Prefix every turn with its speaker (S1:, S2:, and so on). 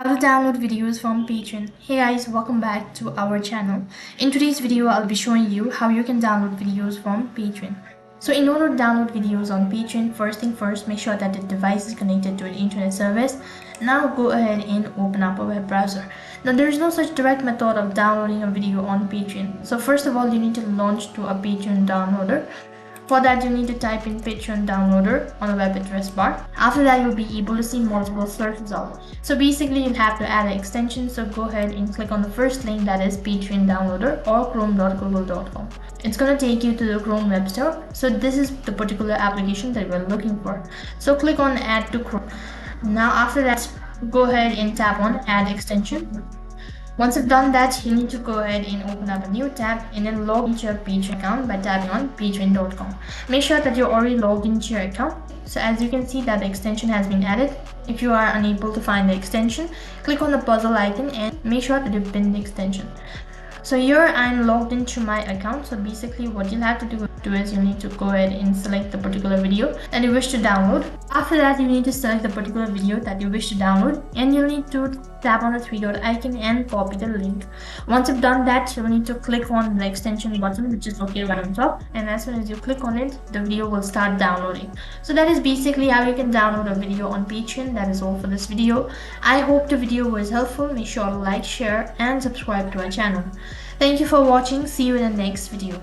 S1: How to download videos from Patreon. Hey guys, welcome back to our channel. In today's video, I'll be showing you how you can download videos from Patreon. So in order to download videos on Patreon, first thing first, make sure that the device is connected to an internet service. Now go ahead and open up a web browser. Now there is no such direct method of downloading a video on Patreon. So first of all, you need to launch to a Patreon downloader. For that, you need to type in Patreon downloader on the web address bar. After that, you'll be able to see multiple search results. So basically, you'll have to add an extension. So go ahead and click on the first link, that is Patreon downloader or chrome.google.com. It's going to take you to the Chrome web store. So this is the particular application that we're looking for. So click on add to Chrome. Now after that, go ahead and tap on add extension. Once you've done that, you need to go ahead and open up a new tab and then log into your Patreon account by tapping on patreon.com. Make sure that you're already logged into your account. So as you can see that the extension has been added. If you are unable to find the extension, click on the puzzle icon and make sure that you pin the extension. So here I'm logged into my account. So basically what you'll have to do is you need to go ahead and select the particular video that you wish to download. After that, you need to select the particular video that you wish to download and you'll need to tap on the three dot icon and copy the link. Once you've done that, you'll need to click on the extension button, which is located right on top, and as soon as you click on it, the video will start downloading. So that is basically how you can download a video on Patreon. That is all for this video. I hope the video was helpful. Make sure to like, share and subscribe to our channel. Thank you for watching. See you in the next video.